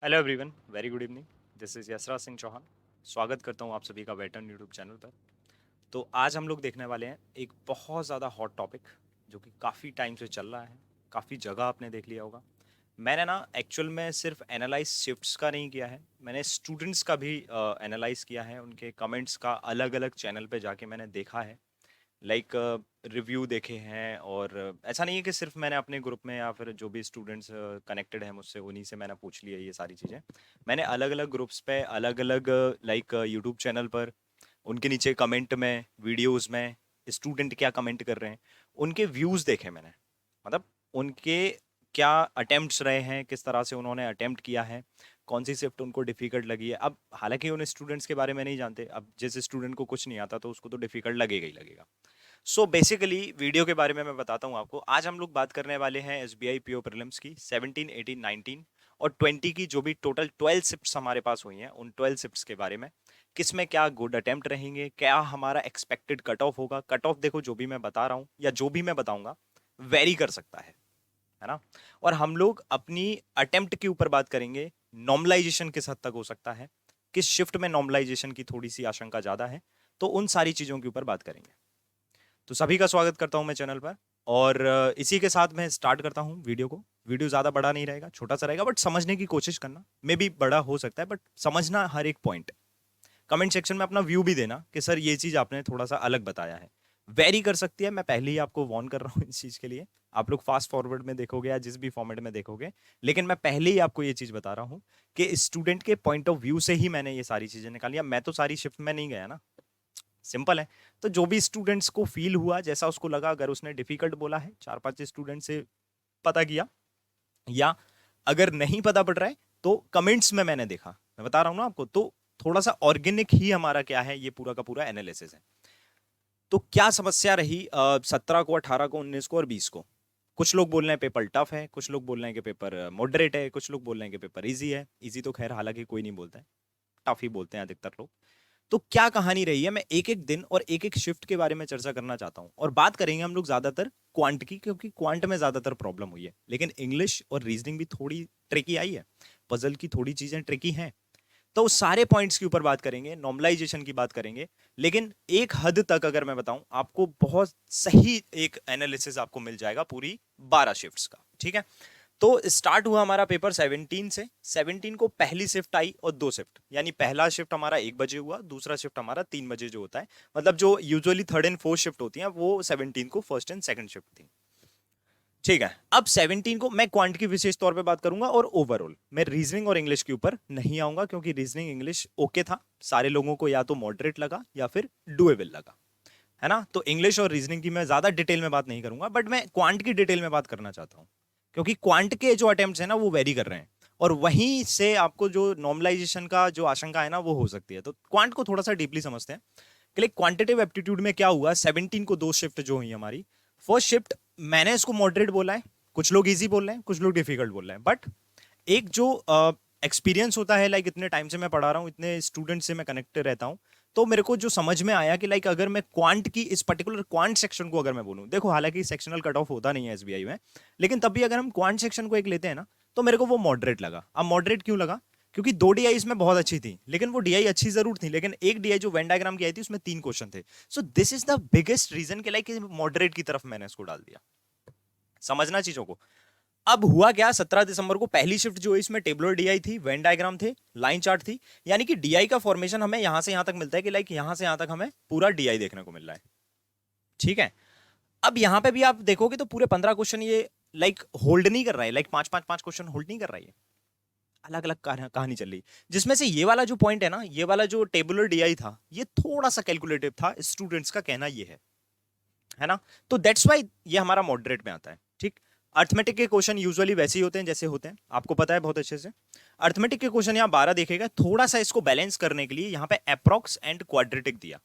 Hello everyone, very good evening. This is Yashraj Singh Chauhan. स्वागत करता हूँ आप सभी का वेटर्न यूट्यूब चैनल पर। तो आज हम लोग देखने वाले हैं एक बहुत ज़्यादा हॉट टॉपिक जो कि काफ़ी टाइम से चल रहा है, काफ़ी जगह आपने देख लिया होगा। मैंने ना एक्चुअल में सिर्फ एनालाइज शिफ्ट्स का नहीं किया है, मैंने स्टूडेंट्स का भी एनालाइज किया है, उनके कमेंट्स का अलग अलग चैनल पे जाके मैंने देखा है। लाइक रिव्यू देखे हैं। और ऐसा नहीं है कि सिर्फ मैंने अपने ग्रुप में या फिर जो भी स्टूडेंट्स कनेक्टेड हैं मुझसे उन्हीं से मैंने पूछ लिया ये सारी चीज़ें। मैंने अलग अलग ग्रुप्स पे अलग अलग लाइक यूट्यूब चैनल पर उनके नीचे कमेंट में वीडियोस में स्टूडेंट क्या कमेंट कर रहे हैं, उनके व्यूज़ देखे मैंने। मतलब उनके क्या अटेम्प्ट्स रहे हैं, किस तरह से उन्होंने अटेम्प्ट किया है, कौन सी शिफ्ट उनको डिफिकल्ट लगी है। अब हालांकि उन स्टूडेंट्स के बारे में नहीं जानते, अब जिस स्टूडेंट को कुछ नहीं आता तो उसको तो डिफिकल्ट लगेगा ही लगेगा। सो बेसिकली वीडियो के बारे में मैं बताता हूँ आपको। आज हम लोग बात करने वाले हैं एसबीआई पीओ प्रीलिम्स की 17, 18, 19 और 20 की, जो भी टोटल 12 शिफ्ट्स हमारे पास हुई हैं उन 12 शिफ्ट्स के बारे में। किस में क्या गुड अटेम्प्ट रहेंगे, क्या हमारा एक्सपेक्टेड कट ऑफ होगा। कट ऑफ देखो, जो भी मैं बता रहा हूँ या जो भी मैं बताऊंगा वेरी कर सकता है ना। और हम लोग अपनी अटेम्प्ट के ऊपर बात करेंगे। नॉर्मलाइजेशन किस हद तक हो सकता है, किस शिफ्ट में नॉर्मलाइजेशन की थोड़ी सी आशंका ज्यादा है, तो उन सारी चीजों के ऊपर बात करेंगे। तो सभी का स्वागत करता हूं मैं चैनल पर। और इसी के साथ मैं स्टार्ट करता हूं वीडियो को। वीडियो ज़्यादा बड़ा नहीं रहेगा, छोटा सा रहेगा, बट समझने की कोशिश करना। मे भी बड़ा हो सकता है बट समझना हर एक पॉइंट। कमेंट सेक्शन में अपना व्यू भी देना कि सर ये चीज़ आपने थोड़ा सा अलग बताया है। वेरी कर सकती है, मैं पहले ही आपको वॉर्न कर रहा हूँ इस चीज़ के लिए। आप लोग फास्ट फॉरवर्ड में देखोगे या जिस भी फॉर्मेट में देखोगे, लेकिन मैं पहले ही आपको ये चीज़ बता रहा हूँ कि स्टूडेंट के पॉइंट ऑफ व्यू से ही मैंने ये सारी चीज़ें निकाली। अब मैं तो सारी शिफ्ट में नहीं गया ना, सिंपल है। तो जो भी स्टूडेंट्स को फील हुआ, जैसा उसको लगा, अगर उसने डिफिकल्ट बोला है, 4-5 स्टूडेंट से पता किया, या अगर नहीं पता पड़ रहा है तो कमेंट्स में मैंने देखा, मैं बता रहा हूं ना आपको। तो थोड़ा सा ऑर्गेनिक ही हमारा क्या है, ये पूरा का पूरा एनालिसिस है। तो क्या समस्या रही 17 को, 18 को, 19 को और 20 को। कुछ लोग बोल रहे हैं पेपर टफ है, कुछ लोग बोल रहे हैं कि पेपर मॉडरेट है, कुछ लोग बोल रहे हैं कि पेपर इजी है। इजी तो खैर हालांकि कोई नहीं बोलता है, टफ ही बोलते हैं अधिकतर लोग। तो क्या कहानी रही है, मैं एक एक दिन और एक एक शिफ्ट के बारे में चर्चा करना चाहता हूं। और बात करेंगे हम लोग ज्यादातर क्वांट की, क्योंकि क्वांट में ज्यादातर प्रॉब्लम हुई है, लेकिन इंग्लिश और रीजनिंग भी थोड़ी ट्रिकी आई है। पजल की थोड़ी चीजें ट्रिकी हैं। तो उस सारे पॉइंट्स के ऊपर बात करेंगे, नॉर्मलाइजेशन की बात करेंगे। लेकिन एक हद तक अगर मैं बताऊं आपको, बहुत सही एक एनालिसिस आपको मिल जाएगा पूरी 12 शिफ्ट्स का, ठीक है। तो स्टार्ट हुआ हमारा पेपर 17 से। 17 को पहली शिफ्ट आई और दो शिफ्ट, यानी पहला शिफ्ट हमारा 1 बजे हुआ, दूसरा शिफ्ट हमारा 3 बजे जो होता है। मतलब जो usually third and fourth shift होती है वो 17 को फर्स्ट एंड सेकंड शिफ्ट थी, ठीक है। अब 17 को मैं क्वांट की विशेष तौर पे बात करूंगा और ओवरऑल मैं रीजनिंग और इंग्लिश के ऊपर नहीं आऊंगा, क्योंकि रीजनिंग इंग्लिश ओके था। सारे लोगों को या तो मॉडरेट लगा या फिर डुएबल लगा, है ना। तो इंग्लिश और रीजनिंग की मैं ज्यादा डिटेल में बात नहीं करूंगा, बट मैं क्वांट की डिटेल में बात करना चाहता हूं, क्योंकि क्वांट के जो अटेम्प्ट्स हैं ना वो वेरी कर रहे हैं। और वहीं से आपको जो नॉर्मलाइजेशन का जो आशंका है ना वो हो सकती है। तो क्वांट को थोड़ा सा डीपली समझते हैं कि लाइक क्वांटिटेटिव एप्टीट्यूड में क्या हुआ। 17 को दो शिफ्ट जो हुई हमारी, फर्स्ट शिफ्ट मैंने इसको मॉडरेट बोला है, कुछ लोग इजी बोल रहे हैं, कुछ लोग डिफिकल्ट बोल रहे हैं। बट एक जो एक्सपीरियंस होता है, लाइक इतने टाइम से मैं पढ़ा रहा हूँ, इतने स्टूडेंट से मैं कनेक्टेड रहता हूँ, तो मेरे को जो समझ में आया कि लाइक अगर मैं क्वांट की इस पर्टिकुलर क्वांट सेक्शन को अगर मैं बोलूँ, देखो हालांकि सेक्शनल कट ऑफ होता नहीं है एसबीआई में, लेकिन तब भी अगर हम क्वांट सेक्शन को एक लेते हैं ना, तो मेरे को वो मॉडरेट लगा। अब मॉडरेट क्यों लगा, क्योंकि दो डीआई इसमें बहुत अच्छी थी, लेकिन वो डीआई अच्छी जरूर थी, लेकिन एक डीआई जो वेन डायग्राम की आई थी उसमें 3 क्वेश्चन थे। So this is the biggest reason कि लाइक मॉडरेट की तरफ मैंने इसको डाल दिया। समझना चीजों को। अब हुआ क्या, 17 दिसंबर को पहली शिफ्ट जो है इसमें टेबुलर डीआई थी, वेन डायग्राम थे, लाइन चार्ट थी। यानी कि डीआई का फॉर्मेशन हमें यहां से यहां तक मिलता है कि लाइक यहां से यहां तक हमें पूरा डीआई देखने को मिल रहा है, ठीक है। अब यहां पे भी आप देखोगे तो पूरे 15 क्वेश्चन ये लाइक होल्ड नहीं कर रहा है, लाइक 5-5-5 क्वेश्चन होल्ड नहीं कर रहा है। अलग अलग कहानी चल रही, जिसमें से ये वाला जो पॉइंट है ना, ये वाला जो टेबुलर डीआई था, ये थोड़ा सा कैलकुलेटिव था, स्टूडेंट्स का कहना ये है ना। तो दैट्स वाई ये हमारा मॉडरेट में आता है, ठीक। अर्थमेटिक के क्वेश्चन यूजुअली वैसे ही होते हैं जैसे होते हैं, आपको पता है बहुत अच्छे से। अर्थमेटिक के क्वेश्चन यहाँ 12 देखेगा, थोड़ा सा इसको बैलेंस करने के लिए यहाँ पे अप्रॉक्स एंड क्वाड्रेटिक दिया।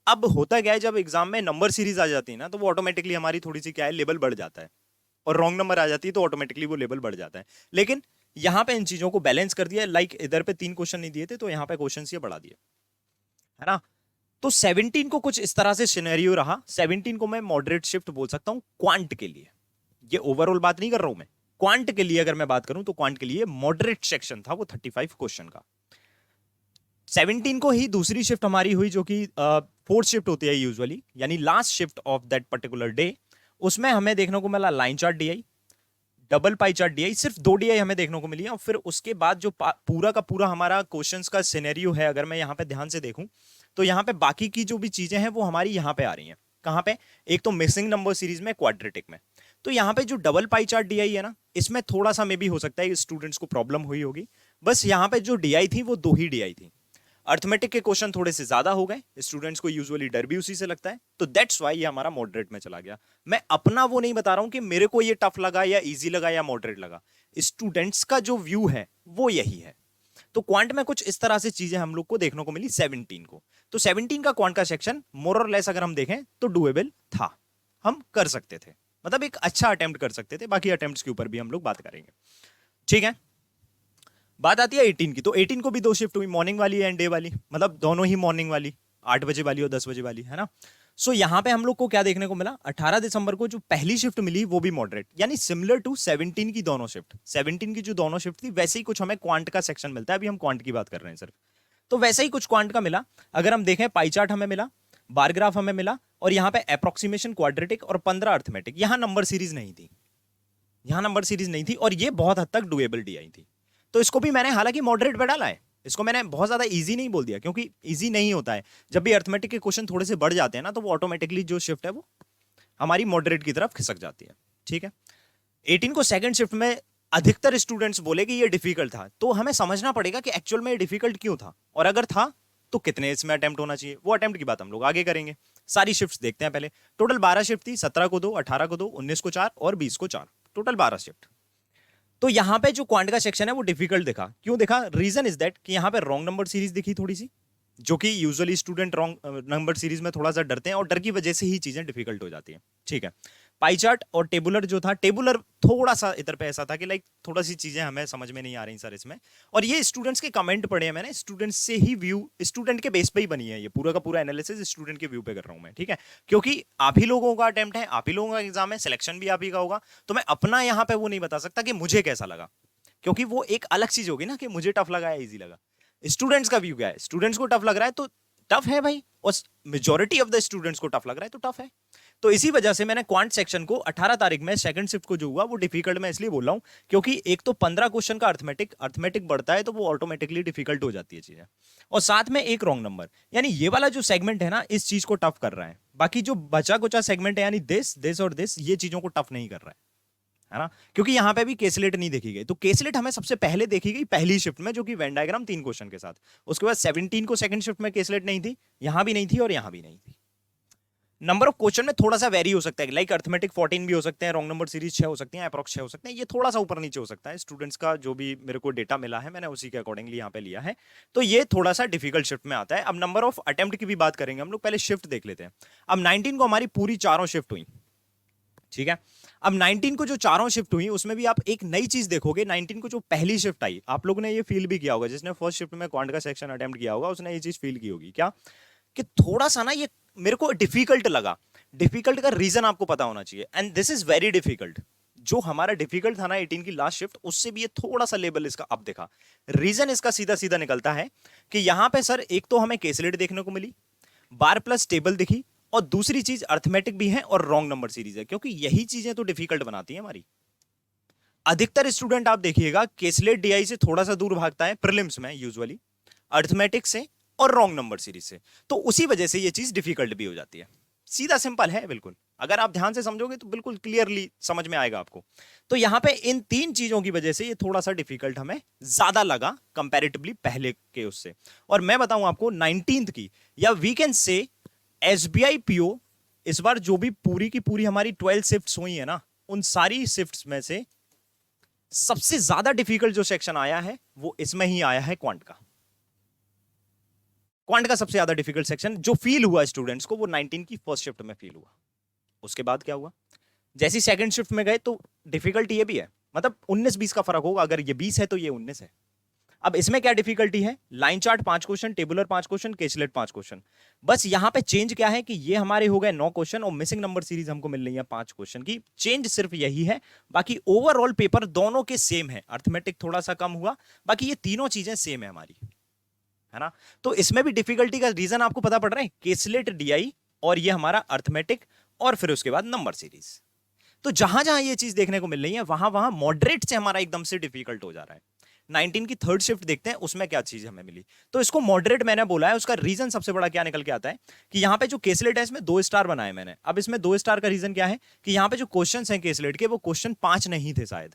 अब होता क्या है, जब एग्जाम में नंबर सीरीज आ जाती है ना, तो वो ऑटोमेटिकली हमारी थोड़ी सी क्या है, लेवल बढ़ जाता है। और रॉन्ग नंबर आ जाती है तो ऑटोमेटिकली वो लेवल बढ़ जाता है। लेकिन यहाँ पे इन चीजों को बैलेंस कर दिया, लाइक इधर पे 3 क्वेश्चन नहीं दिए थे तो यहाँ पे क्वेश्चन ये बढ़ा दिए, है ना। तो 17 को कुछ इस तरह से सिनेरियो रहा। 17 को मैं मॉडरेट शिफ्ट बोल सकता हूं क्वांट के लिए। ये ओवरऑल बात नहीं कर रहा हूं मैं, क्वांट के लिए अगर मैं बात करूं तो क्वांट के लिए मॉडरेट सेक्शन था वो 35 क्वेश्चन का। 17 को ही दूसरी शिफ्ट हमारी हुई जो कि फोर्थ शिफ्ट होती है यूजुअली, यानी last shift of that particular day. उसमें हमें देखने को मिला line chart DI, double pie chart DI, सिर्फ 2 डीआई हमें देखने को मिली है। और फिर उसके बाद जो पूरा का पूरा हमारा क्वेश्चंस का सिनेरियो है, अगर मैं यहाँ पे ध्यान से देखूं तो यहाँ पे बाकी की जो भी चीजें हैं वो हमारी यहाँ पे आ रही हैं। कहाँ पे? एक तो मिसिंग नंबर सीरीज में, क्वाड्रेटिक में। तो यहाँ पे जो डबल पाई चार्ट डीआई है ना, इसमें थोड़ा सा मे भी हो सकता है स्टूडेंट्स को प्रॉब्लम हुई होगी। बस यहाँ पे जो डीआई थी वो 2 ही डीआई थी। अर्थमेटिक के क्वेश्चन थोड़े से ज्यादा हो गए, स्टूडेंट्स को यूजुअली डर भी उसी से लगता है, तो दैट्स वाई ये हमारा मॉडरेट में चला गया। मैं अपना वो नहीं बता रहा हूं कि मेरे को ये टफ लगा या इजी लगा या मॉडरेट लगा, स्टूडेंट्स का जो व्यू है वो यही है। तो क्वांट में कुछ इस तरह से चीजें हम लोग को देखने को मिली 17 को। तो 17 का क्वांट का सेक्शन मोर और लेस अगर हम देखें तो डुएबल था, हम कर सकते थे, मतलब एक अच्छा अटेम्प्ट कर सकते थे। बाकी अटेम्प्ट्स के ऊपर भी हम लोग बात करेंगे, ठीक है। बात आती है 18 की, तो 18 को भी 2 शिफ्ट हुई, मॉर्निंग वाली एंड डे वाली, मतलब दोनों ही मॉर्निंग वाली, 8 बजे वाली और 10 बजे वाली, है ना। सो यहाँ पे हम लोग को क्या देखने को मिला, 18 दिसंबर को जो पहली शिफ्ट मिली वो भी मॉडरेट, यानी सिमिलर टू 17 की दोनों शिफ्ट। 17 की जो दोनों शिफ्ट थी वैसे ही कुछ हमें क्वांट का सेक्शन मिलता है, अभी हम क्वांट की बात कर रहे हैं सिर्फ, तो वैसे ही कुछ क्वांट का मिला। अगर हम देखें पाई चार्ट हमें मिला, बार ग्राफ हमें मिला, और यहाँ पे अप्रोक्सीमेशन क्वाड्रेटिक और 15 अर्थमेटिक। यहाँ नंबर सीरीज नहीं थी, यहाँ नंबर सीरीज नहीं थी, और ये बहुत हद तक डुएबल डीआई थी। तो इसको भी मैंने हालांकि मॉडरेट पे डाला है, इसको मैंने बहुत ज्यादा इजी नहीं बोल दिया, क्योंकि इजी नहीं होता है। जब भी अर्थमेटिक के क्वेश्चन थोड़े से बढ़ जाते हैं ना, तो वो ऑटोमेटिकली जो शिफ्ट है वो हमारी मॉडरेट की तरफ खिसक जाती है, ठीक है। 18 को सेकंड शिफ्ट में अधिकतर स्टूडेंट्स बोले कि ये डिफिकल्ट था, तो हमें समझना पड़ेगा कि एक्चुअल में ये डिफिकल्ट क्यों था, और अगर था तो कितने इसमें अटेम्प्ट होना चाहिए। वो अटेम्प्ट की बात हम लोग आगे करेंगे। सारी शिफ्ट्स देखते हैं पहले। टोटल 12 शिफ्ट थी, 17 को 2, 18 को 2, 19 को 4 और 20 को 4, टोटल 12 शिफ्ट। तो यहां पे जो क्वांट का सेक्शन है वो डिफिकल्ट दिखा। क्यों दिखा? रीजन इज दैट कि यहां पे रॉन्ग नंबर सीरीज दिखी थोड़ी सी, जो कि usually student wrong number series में थोड़ा सा डरते हैं, और डर की वजह से ही चीजें डिफिकल्ट हो जाती है, ठीक है। पाई चार्ट और टेबुलर जो था, टेबुलर थोड़ा सा इधर पे ऐसा था कि लाइक थोड़ा सी चीजें हमें समझ में नहीं आ रही सर इसमें। और ये स्टूडेंट्स के कमेंट पढ़े हैं मैंने, स्टूडेंट्स से ही व्यू, स्टूडेंट के बेस पे ही बनी है ये पूरा का पूरा एनालिसिस, स्टूडेंट के व्यू पे कर रहा हूं मैं, ठीक है। क्योंकि आप ही लोगों का अटेम्प्ट है, आप ही लोगों का एग्जाम है, सिलेक्शन भी आप ही का होगा, तो मैं अपना यहाँ पे वो नहीं बता सकता कि मुझे कैसा लगा, क्योंकि वो एक अलग चीज होगी ना कि मुझे टफ लगा या इजी लगा। स्टूडेंट्स का व्यू क्या है? स्टूडेंट्स को टफ लग रहा है तो टफ है भाई, और मेजॉरिटी ऑफ द स्टूडेंट्स को टफ लग रहा है तो टफ है। तो इसी वजह से मैंने क्वांट सेक्शन को 18 तारीख में सेकंड शिफ्ट को जो हुआ वो डिफिकल्ट में इसलिए बोल रहा हूं, क्योंकि एक तो 15 क्वेश्चन का अर्थमेटिक बढ़ता है तो वो ऑटोमेटिकली डिफिकल्ट हो जाती है चीजें, और साथ में एक रॉन्ग नंबर, यानी ये वाला जो सेगमेंट है ना इस चीज को टफ कर रहा है। बाकी जो बचा कुचा सेगमेंट है यानी दिस और दिस, ये चीजों को टफ नहीं कर रहा है ना। क्योंकि यहां पे भी केसलेट नहीं देखी गई, तो केसलेट हमें सबसे पहले देखी गई पहली शिफ्ट में, जो कि वेन डायग्राम 3 क्वेश्चन के साथ। उसके बाद 17 को सेकंड शिफ्ट में केसलेट नहीं थी, यहां भी नहीं थी और यहां भी नहीं थी। नंबर ऑफ क्वेश्चन में थोड़ा सा वेरी हो सकता है, लाइक अर्थमेटिक 14 भी हो सकते हैं, रॉन्ग नंबर सीरीज 6 हो सकती है, अप्रॉक्स 6 हो सकते हैं, ये थोड़ा सा ऊपर नीचे हो सकता है। स्टूडेंट्स का जो भी मेरे को डेटा मिला है मैंने उसी के अकॉर्डिंगली यहाँ पे लिया है, तो ये थोड़ा सा डिफिकल्ट शिफ्ट में आता है। अब नंबर ऑफ अटेम्प्ट की भी बात करेंगे हम लोग, पहले शिफ्ट देख लेते हैं। अब 19 को हमारी पूरी चारों शिफ्ट हुई, ठीक है। अब 19 को जो चारों शिफ्ट हुई उसमें भी आप एक नई चीज देखोगे। 19 को जो पहली शिफ्ट आई, आप लोगों ने ये फील भी किया होगा, जिसने फर्स्ट शिफ्ट में क्वांट का सेक्शन अटेम्प्ट किया होगा उसने ये चीज फील की होगी क्या, कि थोड़ा सा ना ये मेरे को डिफिकल्ट लगा। डिफिकल्ट का रीजन आपको पता होना चाहिए, and this is very difficult. जो हमारा डिफिकल्ट था ना 18 की लास्ट शिफ्ट, उससे भी ये थोड़ा सा लेवल इसका अब देखा। रीजन इसका सीधा सीधा निकलता है कि यहां पे सर एक तो हमें केसलेट देखने को मिली, बार प्लस टेबल दिखी, और दूसरी चीज अर्थमेटिक भी है और रॉन्ग नंबर सीरीज है, क्योंकि यही चीजें तो डिफिकल्ट बनाती है हमारी। अधिकतर स्टूडेंट आप देखिएगा केसलेट डीआई से थोड़ा सा दूर भागता है प्रीलिम्स में यूजुअली, अर्थमेटिक से और रॉन्ग नंबर सीरीज से, तो उसी वजह से ये चीज डिफिकल्ट भी हो जाती है। सीधा सिंपल है बिल्कुल, अगर आप ध्यान से समझोगे तो बिल्कुल क्लियरली समझ में आएगा आपको। तो यहां पे इन 3 चीजों की वजह से ये थोड़ा सा डिफिकल्ट हमें ज्यादा लगा कंपैरेटिवली पहले के उससे। और मैं बताऊं आपको 19th की, या we can say SBI PO, इस बार जो भी पूरी की पूरी हमारी 12 शिफ्ट्स हुई है ना, उन सारी शिफ्ट्स में से सबसे ज्यादा डिफिकल्ट जो सेक्शन आया है वो इसमें ही आया है, क्वांट का। क्वांट का सबसे ज्यादा डिफिकल्ट सेक्शन जो फील हुआ स्टूडेंट्स को वो 19 की फर्स्ट शिफ्ट में फील हुआ। उसके बाद क्या हुआ, जैसी सेकंड शिफ्ट में गए तो डिफिकल्ट ये भी है, मतलब 19-20 का फर्क होगा, अगर ये 20 है तो ये 19 है। अब इसमें क्या डिफिकल्टी है, line chart 5 question, tabular 5 question, caselet 5 question. बस यहां पे चेंज क्या है कि ये हमारे हो गए 9 क्वेश्चन और मिसिंग नंबर सीरीज हमको मिल रही है 5 क्वेश्चन की। चेंज सिर्फ यही है, बाकी ओवरऑल पेपर दोनों के सेम है। अर्थमेटिक थोड़ा सा कम हुआ, बाकी ये तीनों चीजें सेम है हमारी, है ना। तो इसमें भी डिफिकल्टी का रीजन आपको पता पड़ रहा है, केसलेट डीआई और ये हमारा अर्थमेटिक और फिर उसके बाद नंबर सीरीज। तो जहां जहां ये चीज देखने को मिल रही है वहां वहां मॉडरेट से हमारा एकदम से डिफिकल्ट हो जा रहा है। 19 की थर्ड शिफ्ट देखते हैं उसमें क्या चीज हमें मिली। तो इसको मॉडरेट मैंने बोला है, उसका रीजन सबसे बड़ा क्या निकल के आता है कि यहाँ पे जो केसलेट है इसमें 2 स्टार बनाए मैंने। अब इसमें 2 स्टार का रीजन क्या है कि यहाँ पे जो क्वेश्चन हैं केसलेट के वो क्वेश्चन 5 नहीं थे, शायद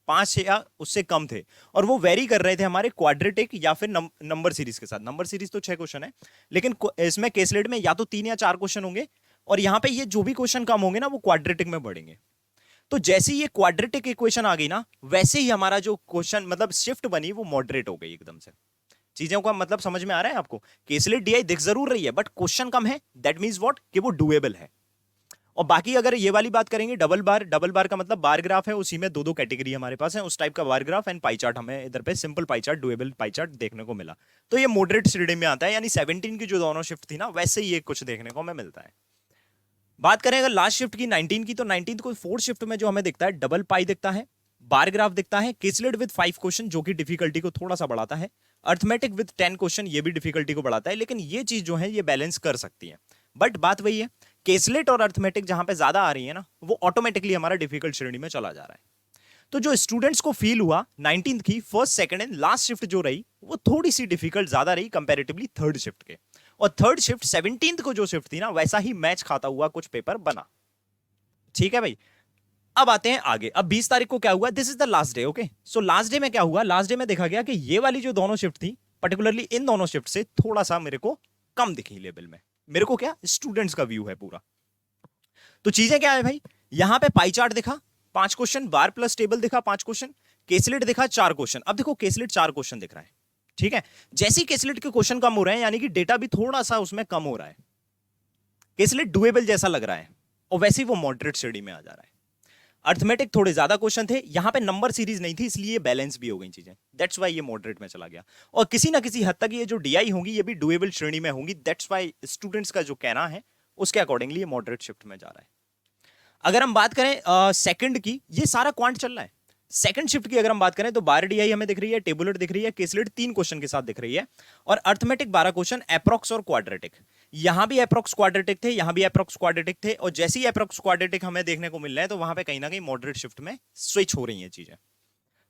5 या उससे कम थे, और वो वेरी कर रहे थे हमारे क्वाड्रेटिक या फिर नंबर सीरीज के साथ। नंबर सीरीज तो 6 क्वेश्चन है, लेकिन इसमें केसलेट में या तो 3 या 4 क्वेश्चन होंगे, और यहाँ पे ये जो भी क्वेश्चन कम होंगे ना वो क्वाड्रेटिक में बढ़ेंगे। तो जैसे ही ये क्वाड्रेटिक इक्वेशन आ गई ना, वैसे ही हमारा जो क्वेश्चन मतलब शिफ्ट बनी वो मॉडरेट हो गई एकदम से। चीजों का मतलब समझ में आ रहा है आपको? केसलेट डीआई दिख जरूर रही है बट क्वेश्चन कम है, दैट मींस व्हाट कि वो डुएबल है। और बाकी अगर ये वाली बात करेंगे डबल बार का मतलब बार ग्राफ है, उसी में 2 कैटेगरी हमारे पास है, उस टाइप का bar graph and pie chart हमें इधर पे simple pie chart, doable pie chart देखने को मिला। तो ये मॉडरेट श्रेणी में आता है, यानी 17 की जो दोनों शिफ्ट थी ना वैसे ही ये कुछ देखने को हमें मिलता है। बात करें अगर लास्ट शिफ्ट की 19 की, तो 19 को 4 शिफ्ट में जो हमें दिखता है डबल पाई दिखता है, बार ग्राफ दिखता है, केसलेट विद 5 क्वेश्चन जो कि डिफिकल्टी को थोड़ा सा बढ़ाता है, अर्थमेटिक विद 10 क्वेश्चन ये भी डिफिकल्टी को बढ़ाता है, लेकिन ये चीज जो है ये बैलेंस कर सकती है। बट बात वही है, केसलेट और अर्थमेटिक जहां पे ज्यादा आ रही है ना वो ऑटोमेटिकली हमारा डिफिकल्ट श्रेणी में चला जा रहा है। तो जो स्टूडेंट्स को फील हुआ 19 की first second and last shift जो रही वो थोड़ी सी डिफिकल्ट ज्यादा रही कंपैरेटिवली थर्ड शिफ्ट के, और थर्ड शिफ्ट 17 को जो शिफ्ट थी ना वैसा ही मैच खाता हुआ कुछ पेपर बना। ठीक है भाई, अब आते हैं आगे। अब 20 तारीख को क्या हुआ, this is the last day. Okay, so last day में क्या हुआ, लास्ट डे में देखा गया कि ये वाली जो दोनों शिफ्ट थी पर्टिकुलरली इन दोनों शिफ्ट से थोड़ा सा मेरे को कम दिखी लेवल में। मेरे को क्या, स्टूडेंट्स का व्यू है पूरा। तो चीजें क्या है भाई, यहां पे पाई चार्ट दिखा 5 क्वेश्चन, बार प्लस टेबल दिखा 5 क्वेश्चन, केसलेट दिखा 4 क्वेश्चन। अब देखो केसलेट 4 क्वेश्चन दिख रहा है, ठीक है। जैसे ही केसलेट के क्वेश्चन कम हो रहे हैं यानी कि डेटा भी थोड़ा सा उसमें कम हो रहा है, केसलेट डुएबल जैसा लग रहा है, और वैसे ही वो मॉडरेट श्रेणी में आ जा रहा है। अर्थमेटिक थोड़े ज्यादा क्वेश्चन थे, यहां पे नंबर सीरीज नहीं थी इसलिए बैलेंस भी हो गई चीजें, दैट्स वाई ये मॉडरेट में चला गया। और किसी ना किसी हद तक ये जो डीआई होंगी ये भी डुएबल श्रेणी में होंगी, दैट्स वाई स्टूडेंट्स का जो कहना है उसके अकॉर्डिंगली ये मॉडरेट शिफ्ट में जा रहा है। अगर हम बात करें सेकंड की, ये सारा क्वांट चल रहा है। सेकंड शिफ्ट की अगर हम बात करें तो बार डीआई हमें दिख रही है, टेबुलर दिख रही है, केसलेट 3 क्वेश्चन के साथ दिख रही है, और अर्थमेटिक 12 क्वेश्चन, एप्रोक्स और क्वाड्रेटिक। यहां भी एप्रोक्स क्वाड्रेटिक थे, यहां भी एप्रोक्स क्वाड्रेटिक थे, और जैसे ही एप्रोक्स क्वाड्रेटिक हमें देखने को मिल रहा है तो वहां पे कहीं ना कहीं मॉडरेट शिफ्ट में स्विच हो रही है चीजें।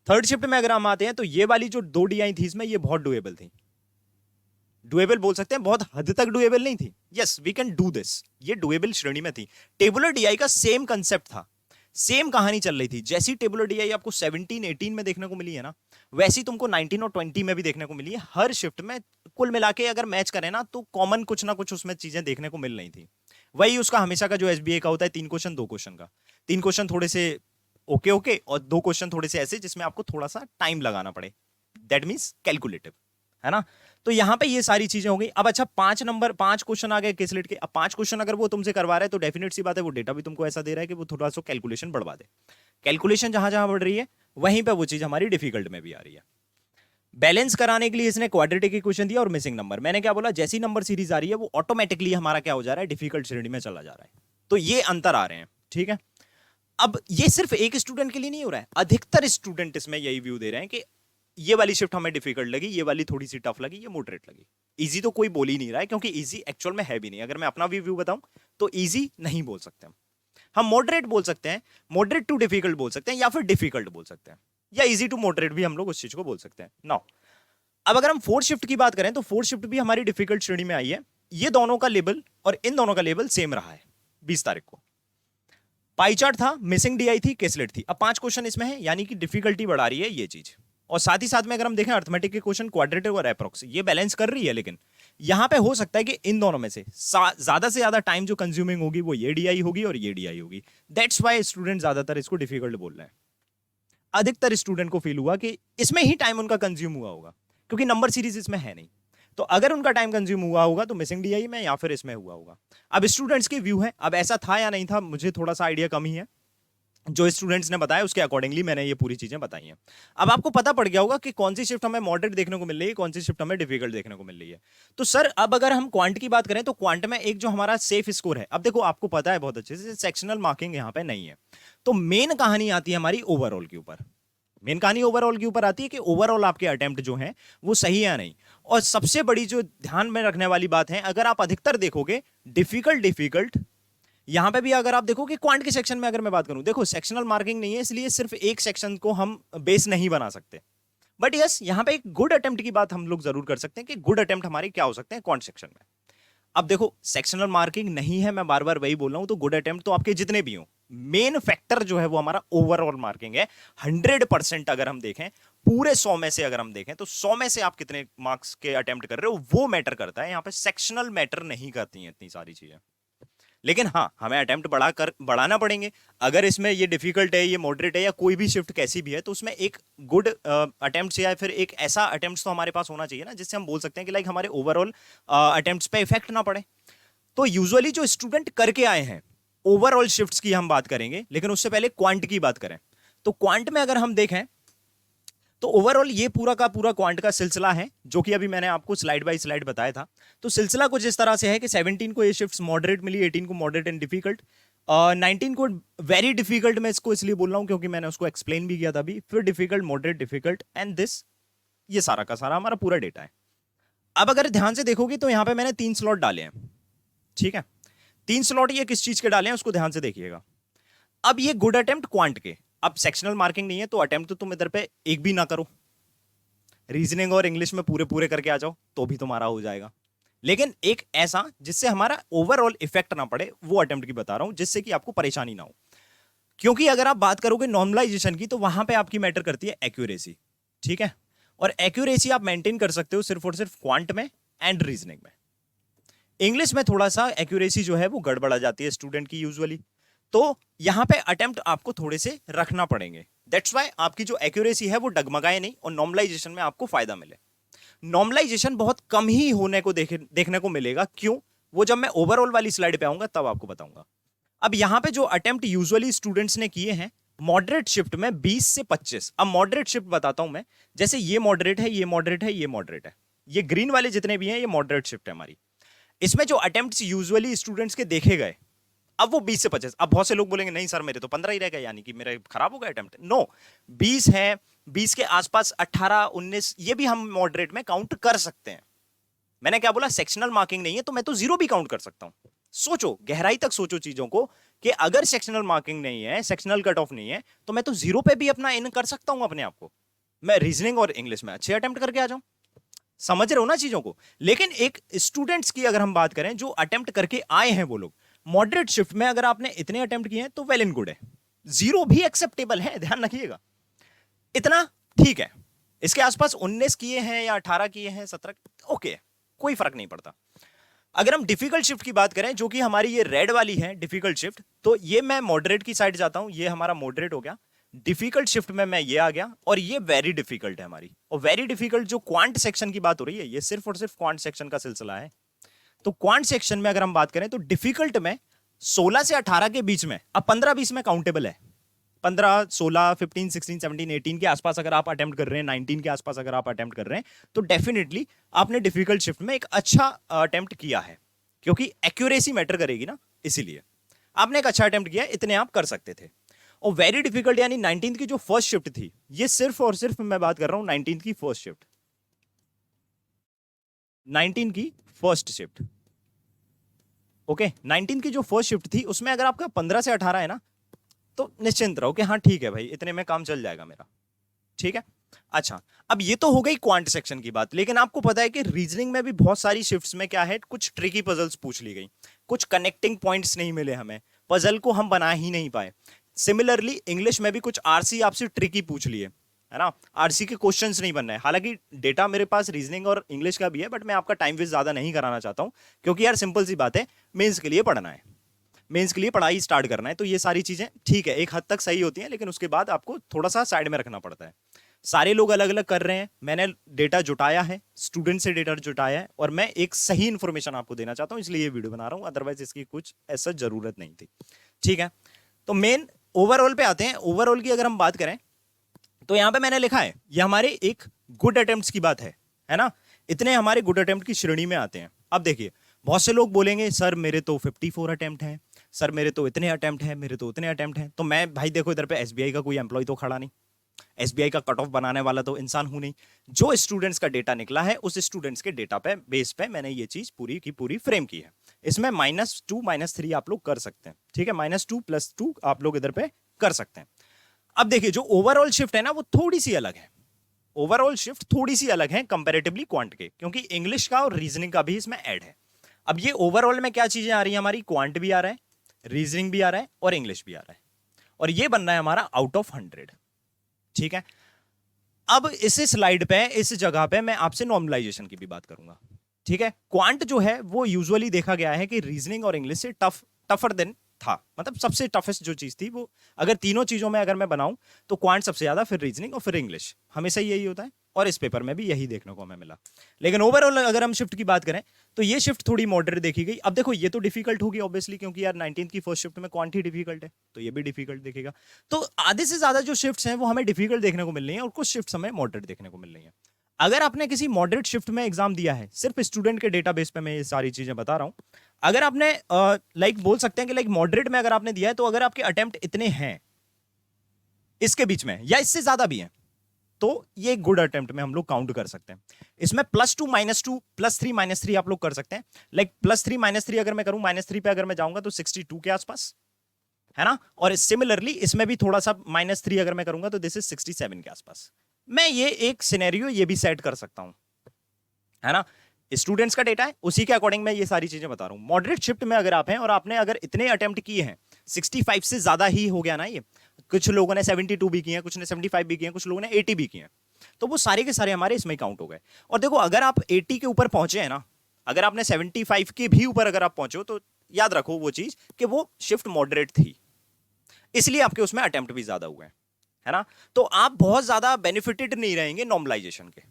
थर्ड शिफ्ट में अगर हम आते हैं तो ये वाली जो 2 डीआई थी इसमें ये बहुत डुएबल थी, डुएबल बोल सकते हैं, बहुत हद तक डुएबल नहीं थी, yes we can do this, ये डुएबल श्रेणी में थी। टेबुलर डीआई का सेम कंसेप्ट था, सेम कहानी चल रही थी। जैसी टेबुलर डीआई आपको 17 18 में देखने को मिली है ना, वैसी तुमको 19 और 20 में भी देखने को मिली है। हर शिफ्ट में कुल मिला के अगर मैच करें ना तो कॉमन कुछ ना कुछ उसमें चीजें देखने को मिल रही थी। वही उसका हमेशा का जो एसबीआई का होता है, 3 क्वेश्चन 2 क्वेश्चन का, 3 क्वेश्चन थोड़े से ओके ओके और 2 क्वेश्चन थोड़े से ऐसे जिसमें आपको थोड़ा सा टाइम लगाना पड़े, दैट मीन्स कैलकुलेटिव, है ना। तो यहां पे ये सारी चीजें हो गई। अब अच्छा 5 क्वेश्चन आ गए केसलेट के। अब 5 क्वेश्चन अगर वो तुमसे करवा रहा है तो डेफिनेट सी बात है वो डेटा भी तुमको ऐसा दे रहा है कि वो थोड़ा सा कैलकुलेशन बढ़वा दे। कैलकुलेशन जहां जहां बढ़ रही है वहीं पे वो चीज हमारी डिफिकल्ट में भी आ रही है। बैलेंस कराने के लिए इसने क्वाड्रेटिक इक्वेशन दिया और मिसिंग नंबर। मैंने क्या बोला, जैसी नंबर सीरीज आ रही है वो ऑटोमेटिकली हमारा क्या हो जा रहा है, डिफिकल्ट श्रेणी में चला जा रहा है। तो ये अंतर आ रहे हैं, ठीक है। अब ये सिर्फ एक स्टूडेंट के लिए नहीं हो रहा है, अधिकतर स्टूडेंट इसमें यही व्यू दे रहे हैं कि ये वाली शिफ्ट हमें डिफिकल्ट लगी, ये वाली थोड़ी सी टफ लगी, ये मॉडरेट लगी। इजी तो कोई बोल ही नहीं रहा है क्योंकि इजी एक्चुअल में है भी नहीं। अगर मैं अपना व्यू बताऊं तो इजी नहीं बोल सकते हम मॉडरेट बोल सकते हैं, मॉडरेट टू डिफिकल्ट बोल सकते हैं, या फिर डिफिकल्ट बोल सकते हैं, या इजी टू मॉडरेट भी हम लोग उस चीज को बोल सकते हैं। नाउ अब अगर हम फोर्थ शिफ्ट की बात करें तो फोर्थ शिफ्ट भी हमारी डिफिकल्ट श्रेणी में आई है। ये दोनों का लेवल और इन दोनों का लेवल सेम रहा है। 20 तारीख को पाई चार्ट था, मिसिंग डीआई थी, केसलेट थी। अब 5 क्वेश्चन इसमें है यानी कि डिफिकल्टी बढ़ा रही है ये चीज। और साथ ही साथ में अगर हम देखें अर्थमेटिक के क्वेश्चन, क्वाड्रेटिक और एप्रोक्स, ये बैलेंस कर रही है। लेकिन यहां पे हो सकता है कि इन दोनों में से ज्यादा से ज्यादा टाइम जो कंज्यूमिंग होगी वो ये डीआई होगी और ये डीआई होगी। दैट्स वाई स्टूडेंट ज्यादातर इसको डिफिकल्ट बोल रहे हैं। अधिकतर स्टूडेंट को फील हुआ कि इसमें ही टाइम उनका कंज्यूम हुआ होगा क्योंकि नंबर सीरीज इसमें है नहीं। तो अगर उनका टाइम कंज्यूम हुआ होगा तो मिसिंग डीआई में या फिर इसमें हुआ होगा। अब स्टूडेंट्स के व्यू है, अब ऐसा था या नहीं था मुझे थोड़ा सा आइडिया कम ही है, जो स्टूडेंट्स ने बताया उसके अकॉर्डिंगली मैंने ये पूरी चीजें बताई हैं। अब आपको पता पड़ गया होगा कि कौन सी शिफ्ट हमें मॉडरेट देखने को मिल रही है, कौन सी शिफ्ट हमें डिफिकल्ट देखने को मिल रही है। तो सर अब अगर हम क्वांट की बात करें तो क्वांट में एक जो हमारा सेफ स्कोर है, अब देखो आपको पता है बहुत अच्छे से सेक्शनल मार्किंग यहाँ पे नहीं है। तो मेन कहानी आती है हमारी ओवरऑल के ऊपर। मेन कहानी ओवरऑल के ऊपर आती है कि ओवरऑल आपके अटेम्प्ट जो हैं वो सही है या नहीं। और सबसे बड़ी जो ध्यान में रखने वाली बात है, अगर आप अधिकतर देखोगे डिफिकल्ट डिफिकल्ट, यहां पे भी अगर आप देखो कि क्वांट के सेक्शन में अगर मैं बात करूं, देखो सेक्शनल मार्किंग नहीं है इसलिए सिर्फ एक सेक्शन को हम बेस नहीं बना सकते। बट यस यहां पे एक गुड अटेम्प्ट की बात हम लोग जरूर कर सकते हैं कि गुड अटेम्प्ट हमारे क्या हो सकते हैं क्वांट सेक्शन में। अब देखो सेक्शनल मार्किंग नहीं है, मैं बार बार वही बोल रहा हूं, तो गुड अटेम्प्ट तो आपके जितने भी हो, मेन फैक्टर जो है वो हमारा ओवरऑल मार्किंग है। 100% अगर हम देखें, पूरे 100 में से अगर हम देखें तो 100 में से आप कितने मार्क्स के अटेम्प्ट कर रहे हो वो मैटर करता है। यहां पे सेक्शनल मैटर नहीं करती हैं इतनी सारी चीजें। लेकिन हाँ हमें अटेम्प्ट बढ़ाना पड़ेंगे। अगर इसमें ये डिफिकल्ट है, ये मॉडरेट है, या कोई भी शिफ्ट कैसी भी है, तो उसमें एक गुड अटेम्प्ट या फिर एक ऐसा अटेम्प्ट तो हमारे पास होना चाहिए ना जिससे हम बोल सकते हैं कि लाइक हमारे ओवरऑल अटेम्प्ट्स पे इफेक्ट ना पड़े। तो यूजुअली जो स्टूडेंट करके आए हैं, ओवरऑल शिफ्ट्स की हम बात करेंगे, लेकिन उससे पहले क्वांट की बात करें तो क्वांट में अगर हम देखें तो ओवरऑल ये पूरा का पूरा क्वांट का सिलसिला है जो कि अभी मैंने आपको स्लाइड बाय स्लाइड बताया था। तो सिलसिला कुछ इस तरह से है कि 17 को ये शिफ्ट्स मॉडरेट मिली, 18 को मॉडरेट एंड डिफिकल्ट, 19 को वेरी डिफिकल्ट, मैं इसको इसलिए बोल रहा हूं क्योंकि मैंने उसको एक्सप्लेन भी किया था अभी, फिर difficult, moderate, difficult and this, ये सारा का सारा हमारा पूरा डेटा है। अब अगर ध्यान से देखोगे तो यहां पे मैंने 3 स्लॉट डाले हैं, ठीक है। 3 स्लॉट ये किस चीज के डाले हैं उसको ध्यान से देखिएगा। अब ये गुड अटेम्प्ट क्वांट के, अब सेक्शनल मार्किंग नहीं है तो अटेम्प्ट तो तुम इधर पे एक भी ना करो, रीजनिंग और इंग्लिश में पूरे पूरे करके आ जाओ तो भी तुम्हारा हो जाएगा। लेकिन एक ऐसा जिससे हमारा ओवरऑल इफेक्ट ना पड़े वो अटेम्प्ट की बता रहा हूं, जिससे कि आपको परेशानी ना हो। क्योंकि अगर आप बात करोगे नॉर्मलाइजेशन की तो वहां पे आपकी मैटर करती है एक्यूरेसी, ठीक है। और एक्यूरेसी आप मेंटेन कर सकते हो सिर्फ और सिर्फ क्वांट में एंड रीजनिंग में। इंग्लिश में थोड़ा सा एक्यूरेसी जो है वो गड़बड़ा जाती है स्टूडेंट की यूजुअली, तो यहां पे अटेम्प्ट आपको थोड़े से रखना पड़ेंगे। दैट्स वाई आपकी जो एक्यूरेसी है वो डगमगाए नहीं और नॉर्मलाइजेशन में आपको फायदा मिले। नॉर्मलाइजेशन बहुत कम ही होने को देखने को मिलेगा, क्यों, वो जब मैं ओवरऑल वाली स्लाइड पे आऊंगा तब आपको बताऊंगा। अब यहां पे जो अटेम्प्ट यूजुअली स्टूडेंट्स ने किए हैं मॉडरेट शिफ्ट में 20 से 25। अब मॉडरेट शिफ्ट बताता हूं मैं, जैसे ये मॉडरेट है, ये मॉडरेट है, ये मॉडरेट है, ये ग्रीन वाले जितने भी हैं ये मॉडरेट शिफ्ट है हमारी। इसमें जो अटेम्प्ट्स यूजुअली स्टूडेंट्स के देखे गए, अब वो 20 से 25। अब बहुत से लोग बोलेंगे नहीं सर मेरे तो 15 ही रह गए, यानी कि मेरा खराब हो गया अटेम्प्ट। नो, 20 है, 20 के आसपास 18, 19 ये भी हम मॉडरेट में काउंट कर सकते हैं। मैंने क्या बोला, सेक्शनल मार्किंग नहीं है तो मैं तो जीरो भी काउंट कर सकता हूं। सोचो, गहराई तक सोचो चीजों को कि अगर सेक्शनल मार्किंग नहीं है, सेक्शनल कट ऑफ नहीं है, तो मैं तो जीरो पे भी अपना इन कर सकता हूं अपने आप को। मैं रीजनिंग और इंग्लिश में अच्छे अटेम्प्ट करके आ जाऊं। समझ रहे हो ना चीजों को। लेकिन एक स्टूडेंट्स की अगर हम बात करें जो अटेम्प्ट करके आए हैं वो लोग मॉडरेट शिफ्ट में, अगर आपने इतने अटेम्प्ट किए हैं तो वेल एंड गुड है, जीरो भी एक्सेप्टेबल है, ध्यान रखिएगा, इतना ठीक है। इसके आसपास 19 किए हैं या 18 किए हैं, 17, ओके, कोई फर्क नहीं पड़ता। अगर हम डिफिकल्ट शिफ्ट की बात करें जो कि हमारी ये रेड वाली है डिफिकल्ट शिफ्ट, तो ये मैं मॉडरेट की साइड जाता हूं, ये हमारा मॉडरेट हो गया। डिफिकल्ट शिफ्ट में मैं ये आ गया और ये वेरी डिफिकल्ट है हमारी। और वेरी डिफिकल्ट जो क्वांट सेक्शन की बात हो रही है, ये सिर्फ और सिर्फ क्वांट सेक्शन का सिलसिला है। तो क्वांट सेक्शन में अगर हम बात करें तो डिफिकल्ट में 16 से 18 के बीच में, अब 15-20 में काउंटेबल है। 15, 16, 15, 16, 17, 18 के आसपास अगर आप अटेम्प्ट कर रहे हैं, 19 के आसपास अगर आप अटेम्प्ट कर रहे हैं, तो डेफिनेटली आपने डिफिकल्ट शिफ्ट में एक अच्छा अटेम्प्ट किया है, क्योंकि एक्यूरेसी मैटर करेगी ना, इसीलिए आपने एक अच्छा अटेम्प्ट किया, इतने आप कर सकते थे। और वेरी डिफिकल्ट यानी 19 की जो फर्स्ट शिफ्ट थी, ये सिर्फ और सिर्फ मैं बात कर रहा हूं 19 की फर्स्ट शिफ्ट, 19 की फर्स्ट शिफ्ट, ओके। 19 की जो फर्स्ट शिफ्ट थी उसमें अगर आपका 15 से 18 है ना, तो निश्चिंत रहो कि हाँ ठीक है भाई, इतने में काम चल जाएगा मेरा, ठीक है। अच्छा, अब ये तो हो गई क्वांट सेक्शन की बात, लेकिन आपको पता है कि रीजनिंग में भी बहुत सारी शिफ्ट्स में क्या है, कुछ ट्रिकी पजल्स पूछ ली गई, कुछ कनेक्टिंग पॉइंट्स नहीं मिले हमें, पजल को हम बना ही नहीं पाए। सिमिलरली इंग्लिश में भी कुछ आरसी आपसे ट्रिकी पूछ लिए, है ना, आरसी के क्वेश्चंस नहीं बन रहे। हालांकि डेटा मेरे पास रीजनिंग और इंग्लिश का भी है, बट मैं आपका टाइम वेस्ट ज्यादा नहीं कराना चाहता हूं, क्योंकि यार सिंपल सी बात है, मेंस के लिए पढ़ना है, मेंस के लिए पढ़ाई स्टार्ट करना है, तो ये सारी चीजें ठीक है एक हद तक सही होती हैं, लेकिन उसके बाद आपको थोड़ा सा साइड में रखना पड़ता है। सारे लोग अलग अलग कर रहे हैं, मैंने डेटा जुटाया है, स्टूडेंट से डेटा जुटाया है, और मैं एक सही इंफॉर्मेशन आपको देना चाहता हूं, इसलिए ये वीडियो बना रहा हूं, अदरवाइज इसकी कुछ ऐसा जरूरत नहीं थी, ठीक है। तो मेन ओवरऑल पे आते हैं। ओवरऑल की अगर हम बात करें तो यहां पे मैंने लिखा है ये हमारे एक गुड अटेम्प्ट्स की बात है ना, इतने हमारे गुड अटेम्प्ट की श्रेणी में आते हैं। अब देखिए बहुत से लोग बोलेंगे सर मेरे तो 54 अटेम्प्ट हैं, सर मेरे तो इतने अटेम्प्ट हैं, मेरे तो उतने अटेम्प्ट हैं। तो मैं भाई देखो इधर पे एसबीआई का कोई एम्प्लॉय तो खड़ा नहीं, एसबीआई का कट ऑफ बनाने वाला तो इंसान हूं नहीं। जो स्टूडेंट्स का डेटा निकला है उस स्टूडेंट्स के डेटा पे बेस पे मैंने ये चीज पूरी की पूरी फ्रेम की है। इसमें -2 -3 आप लोग कर सकते हैं, ठीक है, -2 +2 आप लोग इधर पे कर सकते हैं। अब देखिए जो ओवरऑल शिफ्ट है ना वो थोड़ी सी अलग है, ओवरऑल शिफ्ट थोड़ी सी अलग है कंपैरेटिवली क्वांट के, क्योंकि इंग्लिश का और रीजनिंग का भी इसमें ऐड है। अब ये ओवरऑल में क्या चीजें आ रही है हमारी, क्वांट भी आ रहा है, रीजनिंग भी आ रहा है और इंग्लिश भी आ रहा है, और ये बन रहा है हमारा आउट ऑफ 100, ठीक है। अब इस स्लाइड पे इस जगह पे मैं आपसे नॉर्मलाइजेशन की भी बात करूंगा, ठीक है। क्वांट जो है वो यूजुअली देखा गया है कि रीजनिंग और इंग्लिश से टफर देन था, मतलब सबसे टफेस्ट जो चीज थी वो, अगर तीनों चीजों में अगर मैं बनाऊं तो क्वांट सबसे ज्यादा, फिर रीजनिंग और फिर इंग्लिश, हमेशा यही होता है और इस पेपर में भी यही देखने को हमें मिला। लेकिन ओवरऑल अगर हम शिफ्ट की बात करें तो ये शिफ्ट थोड़ी मॉडरेट देखी गई। अब देखो ये तो डिफिकल्ट होगी ऑब्वियसली, क्योंकि यार 19th की फर्स्ट शिफ्ट में क्वांट ही डिफिकल्ट है, तो ये भी डिफिकल्ट देखेगा। तो आधे से ज्यादा जो शिफ्ट्स हैं वो हमें डिफिकल्ट देखने को मिल रही है और कुछ शिफ्ट्स हमें मॉडरेट देखने को मिल रही है। अगर आपने किसी मॉडरेट शिफ्ट में एग्जाम दिया है, सिर्फ स्टूडेंट के डेटाबेस पे मैं ये सारी चीजें बता रहा हूं, अगर आपने लाइक बोल सकते हैं कि लाइक मॉडरेट में अगर आपने दिया है तो अगर आपके अटेम्प्ट इतने हैं इसके बीच में या इससे ज्यादा भी हैं तो ये गुड अटेम्प्ट में हम लोग काउंट कर सकते हैं। इसमें +2 -2 +3 -3 आप लोग कर सकते हैं। लाइक +3 -3 अगर मैं करूं, -3 पे अगर मैं जाऊंगा तो 62 के आसपास है ना, और सिमिलरली इसमें भी थोड़ा सा -3 अगर मैं करूंगा तो दिस इज 67 के आसपास। मैं ये एक सिनेरियो ये भी सेट कर सकता हूं, है ना, स्टूडेंट्स का डेटा है उसी के अकॉर्डिंग मैं ये सारी चीजें बता रहा हूं। मॉडरेट शिफ्ट में अगर आप हैं और आपने अगर इतने अटेम्प्ट किए हैं, 65 से ज्यादा ही हो गया ना ये, कुछ लोगों ने 72 भी किए हैं, कुछ ने 75 भी किए हैं, कुछ लोगों ने 80 भी किए हैं, तो वो सारे के सारे हमारे इसमें काउंट हो गए। और देखो अगर आप 80 के ऊपर पहुंचे हैं ना, अगर आपने 75 के भी ऊपर अगर आप पहुंचे हो तो याद रखो वो चीज कि वो शिफ्ट मॉडरेट थी, इसलिए आपके उसमें अटेम्प्ट भी ज्यादा हुए हैं, है ना। तो आप बहुत ज्यादा बेनिफिटेड नहीं रहेंगे नॉर्मलाइजेशन के।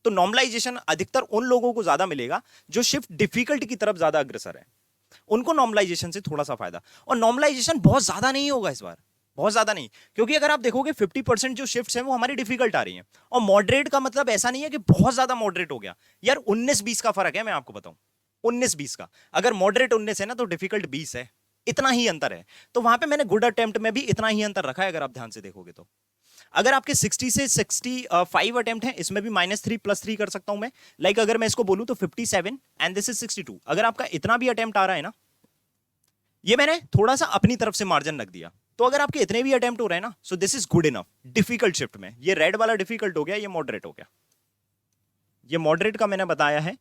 तो नॉर्मलाइजेशन अधिकतर उन लोगों को ज्यादा मिलेगा जो शिफ्ट डिफिकल्ट की तरफ ज्यादा अग्रसर है, उनको नॉर्मलाइजेशन से थोड़ा सा फायदा। और नॉर्मलाइजेशन बहुत ज्यादा नहीं होगा इस बार, बहुत ज्यादा नहीं, क्योंकि अगर आप देखोगे 50% जो शिफ्ट्स हैं वो हमारी डिफिकल्ट आ रही हैं। और मॉडरेट का मतलब ऐसा नहीं है कि बहुत ज्यादा मॉडरेट हो गया यार, 19-20 का फर्क है, मैं आपको बताऊं 19-20 का। अगर मॉडरेट 19 है ना तो डिफिकल्ट 20 है, इतना ही अंतर है। तो वहां पे मैंने गुड अटेम्प्ट में भी इतना ही अंतर रखा है अगर आप ध्यान से देखोगे तो। अगर आपके 60 से 65 अटेम्प्ट है, इसमें भी -3 +3 कर सकता हूं मैं। लाइक अगर मैं इसको बोलूं तो 57 एंड दिस इज 62। अगर आपका इतना भी अटेम्प्ट आ रहा है ना, ये मैंने थोड़ा सा अपनी तरफ से मार्जिन रख दिया, तो अगर आपके इतने भी अटेम्प्ट हो रहे हैं ना, सो this is good enough. Difficult shift में ये रेड वाला डिफिकल्ट हो गया, ये मॉडरेट हो गया, ये मॉडरेट का मैंने बताया है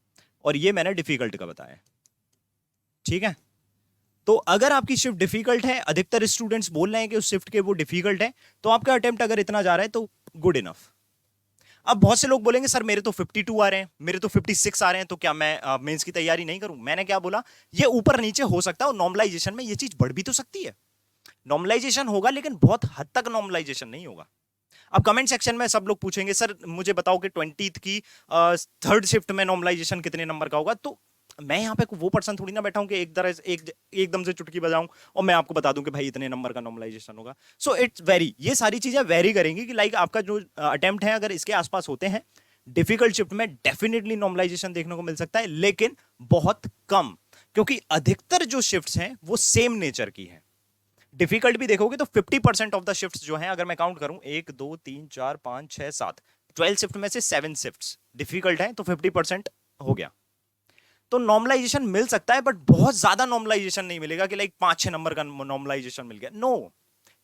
और ये मैंने डिफिकल्ट का बताया है, ठीक है। तो अगर आपकी शिफ्ट डिफिकल्ट है, अधिकतर स्टूडेंट्स बोल रहे हैं कि उस शिफ्ट के वो डिफिकल्ट है, तो आपका अटेम्प्ट अगर इतना जा रहा है तो गुड इनफ। अब बहुत से लोग बोलेंगे सर मेरे तो 52 आ रहे हैं, मेरे तो 56 आ रहे हैं, तो क्या मैं मेंस की तैयारी नहीं करूं? मैंने क्या बोला, ये ऊपर नीचे हो सकता है और नॉर्मलाइजेशन में ये चीज बढ़ भी तो सकती है। नॉर्मलाइजेशन होगा लेकिन बहुत हद तक नॉर्मलाइजेशन नहीं होगा। अब कमेंट सेक्शन में सब लोग पूछेंगे सर मुझे बताओ कि 20th की थर्ड शिफ्ट में नॉर्मलाइजेशन कितने नंबर का होगा। तो मैं यहाँ पे वो पर्सन थोड़ी ना बैठा हूं कि एकदम से चुटकी बजाऊं और मैं आपको बता दूं कि भाई इतने नंबर का नॉर्मलाइजेशन होगा। सो इट्स वेरी, ये सारी चीजें वेरी करेंगी कि लाइक आपका जो अटेम्प्ट है अगर इसके आसपास होते हैं, डिफिकल्ट शिफ्ट में डेफिनेटली नॉर्मलाइजेशन देखने को मिल सकता है, लेकिन बहुत कम, क्योंकि अधिकतर जो शिफ्ट्स हैं वो सेम नेचर की है। डिफिकल्ट भी देखोगे तो 50% ऑफ द शिफ्ट्स जो हैं, अगर मैं काउंट करूं 1 2 3 4 5 6 7 12 शिफ्ट में से 7 शिफ्ट्स डिफिकल्ट हैं, तो 50% हो गया। तो नॉर्मलाइजेशन मिल सकता है बट बहुत ज्यादा नॉर्मलाइजेशन नहीं मिलेगा कि लाइक 5-6 नंबर का नॉर्मलाइजेशन मिल गया। नो,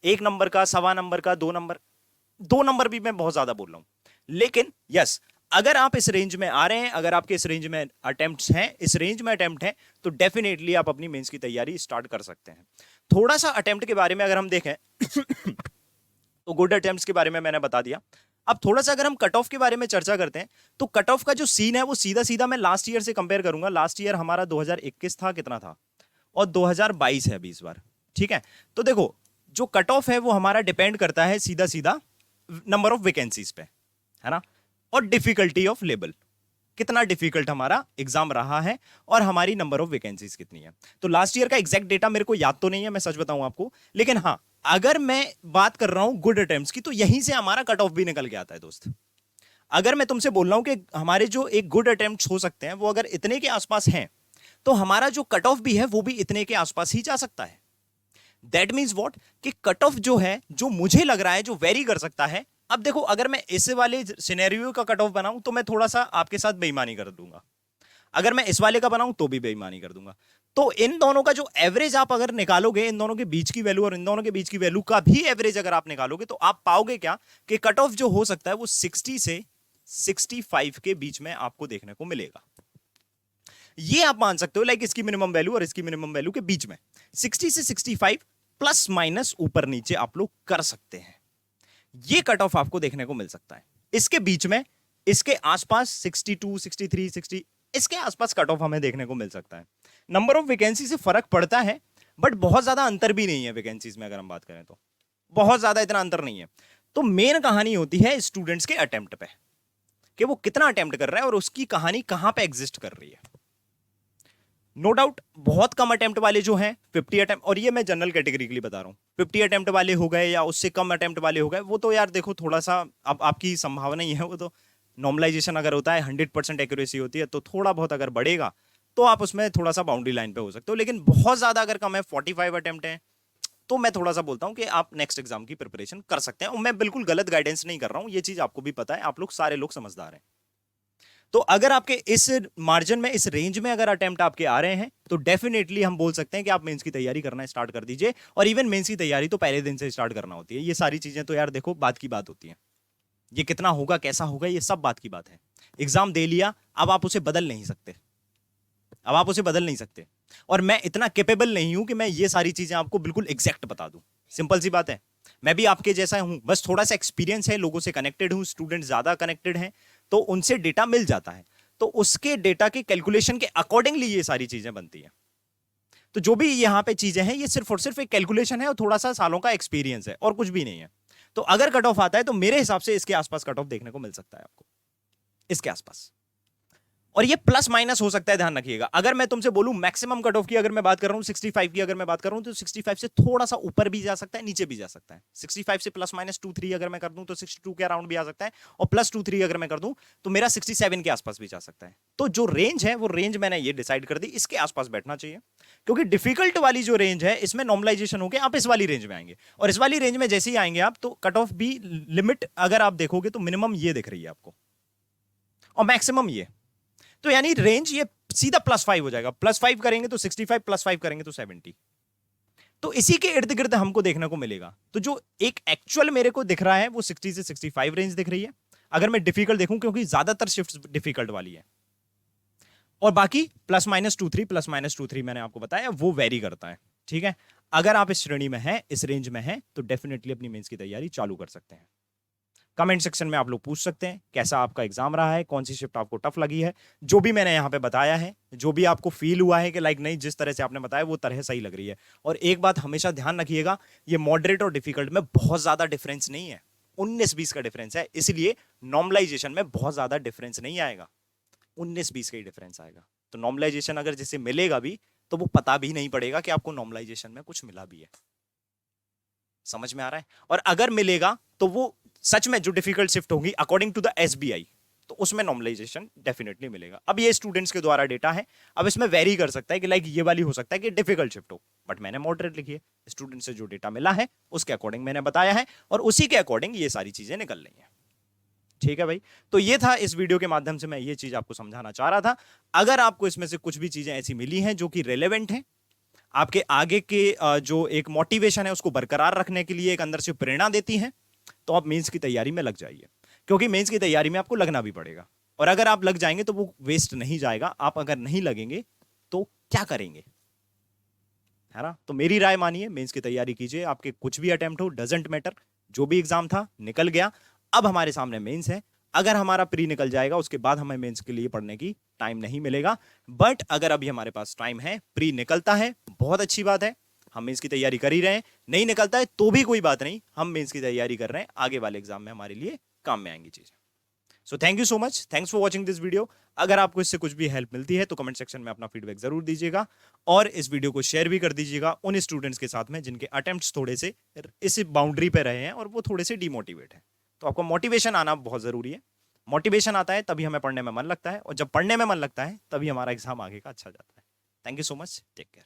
1 नंबर का, 1.25 नंबर का, 2 नंबर भी मैं बहुत ज्यादा बोल रहा हूं। लेकिन यस, अगर आप इस रेंज में आ रहे हैं, अगर आपके इस रेंज में अटेम्प्ट्स हैं, इस रेंज में अटेम्प्ट हैं, तो डेफिनेटली आप अपनी मेंस की तैयारी स्टार्ट कर सकते हैं। थोड़ा सा अटेम्प्ट के बारे में अगर हम देखें तो गुड अटेम्प्ट्स के बारे में मैंने बता दिया। अब थोड़ा सा अगर हम कट ऑफ के बारे में चर्चा करते हैं, तो कट ऑफ का जो सीन है वो सीधा सीधा मैं लास्ट ईयर से कंपेयर करूंगा। लास्ट ईयर हमारा 2021 था, कितना था, और 2022 है अभी इस बार, ठीक है। तो देखो जो कट ऑफ है वो हमारा डिपेंड करता है सीधा सीधा नंबर ऑफ वैकेंसीज पे, है ना, और डिफिकल्टी ऑफ लेवल, कितना डिफिकल्ट हमारा एग्जाम रहा है और हमारी नंबर ऑफ वैकेंसीज कितनी है। तो लास्ट ईयर का एग्जैक्ट डेटा मेरे को याद तो नहीं है, मैं सच बताऊं आपको, लेकिन हाँ अगर मैं बात कर रहा हूं गुड अटेम्प्ट्स की, तो यहीं से हमारा कट ऑफ भी निकल के आता है दोस्त। अगर मैं तुमसे बोल रहा हूं कि हमारे जो एक गुड अटेम्प्ट्स हो सकते हैं वो अगर इतने के आसपास हैं, तो हमारा जो कट ऑफ भी है वो भी इतने के आसपास ही जा सकता है। दैट मीन्स वॉट, कि कट ऑफ जो है, जो मुझे लग रहा है, जो वेरी कर सकता है। अब देखो, अगर मैं इस वाले सिनेरियो का कट ऑफ बनाऊं तो मैं थोड़ा सा आपके साथ बेईमानी कर दूंगा, अगर मैं इस वाले का बनाऊं तो भी बेईमानी कर दूंगा। तो इन दोनों का जो एवरेज आप अगर निकालोगे, इन दोनों के बीच की वैल्यू और इन दोनों के बीच की वैल्यू का भी एवरेज अगर आप निकालोगे, तो आप पाओगे क्या कि कट ऑफ जो हो सकता है वो 60 से 65 के बीच में आपको देखने को मिलेगा। ये आप मान सकते हो, लाइक इसकी मिनिमम वैल्यू और इसकी मिनिमम वैल्यू के बीच में 60 से 65 प्लस माइनस ऊपर नीचे आप लोग कर सकते हैं। ये कट ऑफ आपको देखने को मिल सकता है। इसके बीच में, इसके आसपास 62, 63, 60, इसके आसपास कट ऑफ हमें देखने को मिल सकता है। नंबर ऑफ वैकेंसी से फर्क पड़ता है, बट बहुत ज्यादा अंतर भी नहीं है वैकेंसीज में। अगर हम बात करें तो बहुत ज्यादा इतना अंतर नहीं है। तो मेन कहानी होती है स्टूडेंट्स के अटेम्प्ट पे, कि वो कितना अटेम्प्ट कर रहा है और उसकी कहानी कहां पे एग्जिस्ट कर रही है। नो डाउट बहुत कम अटेम्प्ट वाले जो हैं 50 अटेम्प्ट, और ये मैं जनरल कैटेगरी के लिए बता रहा हूँ, 50 अटेम्प्ट वाले हो गए या उससे कम अटेम्प्ट वाले हो गए, वो तो यार देखो थोड़ा सा अब आपकी संभावना ही है। वो तो नॉर्मलाइजेशन अगर होता है 100% एक्यूरेसी होती है, तो थोड़ा बहुत अगर बढ़ेगा तो आप उसमें थोड़ा सा बाउंड्री लाइन पे हो सकते हो। लेकिन बहुत ज्यादा अगर कम है, 45 अटेम्प्ट है, तो मैं थोड़ा सा बोलता हूं कि आप नेक्स्ट एग्जाम की प्रिपरेशन कर सकते हैं। और मैं बिल्कुल गलत गाइडेंस नहीं कर रहा हूं, ये चीज आपको भी पता है, आप लोग सारे लोग समझदार हैं। तो अगर आपके इस मार्जिन में, इस रेंज में अगर अटेम्प्ट आपके आ रहे हैं, तो डेफिनेटली हम बोल सकते हैं कि आप मेंस की तैयारी करना स्टार्ट कर दीजिए। और इवन मेंस की तैयारी तो पहले दिन से स्टार्ट करना होती है। ये सारी चीजें तो यार देखो बात की बात होती है, ये कितना होगा कैसा होगा ये सब बात की बात है। एग्जाम दे लिया, अब आप उसे बदल नहीं सकते, अब आप उसे बदल नहीं सकते। और मैं इतना कैपेबल नहीं हूं कि मैं ये सारी चीजें आपको बिल्कुल एग्जैक्ट बता दूं। सिंपल सी बात है, मैं भी आपके जैसा हूं, बस थोड़ा सा एक्सपीरियंस है, लोगों से कनेक्टेड हूं, स्टूडेंट ज्यादा कनेक्टेड हैं, तो उनसे डेटा मिल जाता है। तो उसके डेटा के कैलकुलेशन के अकॉर्डिंगली ये सारी चीजें बनती हैं। तो जो भी यहाँ पे चीजें हैं, ये सिर्फ और सिर्फ एक कैलकुलेशन है और थोड़ा सा सालों का एक्सपीरियंस है और कुछ भी नहीं है। तो अगर कट ऑफ आता है तो मेरे हिसाब से इसके आसपास कट ऑफ देखने को मिल सकता है आपको, इसके आसपास। और ये प्लस माइनस हो सकता है, ध्यान रखिएगा। अगर मैं तुमसे बोलूं मैक्सिमम कट ऑफ की अगर मैं बात कर रहा हूं, 65 की अगर मैं बात कर रहा हूं, तो 65 से थोड़ा सा ऊपर भी जा सकता है, नीचे भी जा सकता है। 65 से प्लस माइनस 2-3 अगर मैं कर दूं तो 62 के अराउंड भी आ सकता है, और प्लस 2-3 अगर मैं कर दूं तो मेरा 67 के आसपास भी जा सकता है। तो जो रेंज है वो रेंज मैंने ये डिसाइड कर दी, इसके आसपास बैठना चाहिए। क्योंकि डिफिकल्ट वाली जो रेंज है, इसमें नॉर्मलाइजेशन होकर आप इस वाली रेंज में आएंगे, और इस वाली रेंज में जैसे ही आएंगे आप, तो कट ऑफ भी लिमिट अगर आप देखोगे तो मिनिमम ये दिख रही है आपको और मैक्सिमम ये। तो यानी रेंज ये सीधा +5 हो जाएगा। +5 करेंगे तो 65, +5 करेंगे तो 70। तो इसी के इर्द गिर्द हमको देखने को मिलेगा। तो जो एक एक्चुअल मेरे को दिख रहा है वो 60 से 65 रेंज दिख रही है, अगर मैं डिफिकल्ट देखूं, क्योंकि ज्यादातर शिफ्ट डिफिकल्ट वाली है। और बाकी +-2-3, +-2-3 मैंने आपको बताया वो वेरी करता है। ठीक है, अगर आप इस श्रेणी में हैं, इस रेंज में हैं, तो डेफिनेटली अपनी मेंस की तैयारी चालू कर सकते हैं। कमेंट सेक्शन में आप लोग पूछ सकते हैं कैसा आपका एग्जाम रहा है, कौन सी शिफ्ट आपको टफ लगी है। जो भी मैंने यहाँ पे बताया है, जो भी आपको फील हुआ है कि लाइक नहीं, जिस तरह से आपने बताया वो तरह सही लग रही है। और एक बात हमेशा ध्यान रखिएगा, ये मॉडरेट और डिफिकल्ट में बहुत ज्यादा डिफरेंस नहीं है, 19-20 का डिफरेंस है। इसलिए नॉर्मलाइजेशन में बहुत ज्यादा डिफरेंस नहीं आएगा, 19-20 का ही डिफरेंस आएगा। तो नॉर्मलाइजेशन अगर जिसे मिलेगा भी, तो वो पता भी नहीं पड़ेगा कि आपको नॉर्मलाइजेशन में कुछ मिला भी है। समझ में आ रहा है? और अगर मिलेगा तो वो सच में जो डिफिकल्ट शिफ्ट होगी अकॉर्डिंग टू द एसबीआई, तो उसमें नॉर्मलाइजेशन डेफिनेटली मिलेगा। अब ये स्टूडेंट्स के द्वारा डेटा है, अब इसमें वेरी कर सकता है कि लाइक ये वाली हो सकता है कि डिफिकल्ट शिफ्ट हो, बट मैंने मॉडरेट लिखी है। स्टूडेंट से जो डेटा मिला है उसके अकॉर्डिंग मैंने बताया है, और उसी के अकॉर्डिंग ये सारी चीजें निकल रही हैं। ठीक है भाई, तो ये था, इस वीडियो के माध्यम से मैं ये चीज आपको समझाना चाह रहा था। अगर आपको इसमें से कुछ भी चीजें ऐसी मिली हैं जो कि रेलेवेंट है, आपके आगे के जो एक मोटिवेशन है उसको बरकरार रखने के लिए एक अंदर से प्रेरणा देती हैं, तो आप मेंस की तैयारी में लग जाइए। क्योंकि मेंस की तैयारी में आपको लगना भी पड़ेगा, और अगर आप लग जाएंगे तो वो वेस्ट नहीं जाएगा। आप अगर नहीं लगेंगे तो क्या करेंगे, है ना? तो मेरी राय मानिए, मेंस की तैयारी कीजिए। आपके कुछ भी अटेम्प्ट हो, डजेंट मैटर, जो भी एग्जाम था निकल गया, अब हमारे सामने मेंस है। अगर हमारा प्री निकल जाएगा, उसके बाद हमें मेंस के लिए पढ़ने की टाइम नहीं मिलेगा। बट अगर अभी हमारे पास टाइम है, प्री निकलता है, बहुत अच्छी बात है, हम मेंस की तैयारी कर ही रहे हैं। नहीं निकलता है तो भी कोई बात नहीं, हम मेंस की तैयारी कर रहे हैं, आगे वाले एग्जाम में हमारे लिए काम में आएंगी चीजें। So thank you so much, thanks for watching this video. अगर आपको इससे कुछ भी हेल्प मिलती है तो कमेंट सेक्शन में अपना फीडबैक जरूर दीजिएगा और इस वीडियो को शेयर भी कर दीजिएगा उन स्टूडेंट्स के साथ में जिनके अटेम्प्ट्स थोड़े से इस बाउंड्री पे रहे हैं और वो थोड़े से डिमोटिवेट है। तो आपको मोटिवेशन आना बहुत जरूरी है। मोटिवेशन आता है तभी हमें पढ़ने में मन लगता है, और जब पढ़ने में मन लगता है तभी हमारा एग्जाम आगे का अच्छा जाता है। Thank you so much, take care.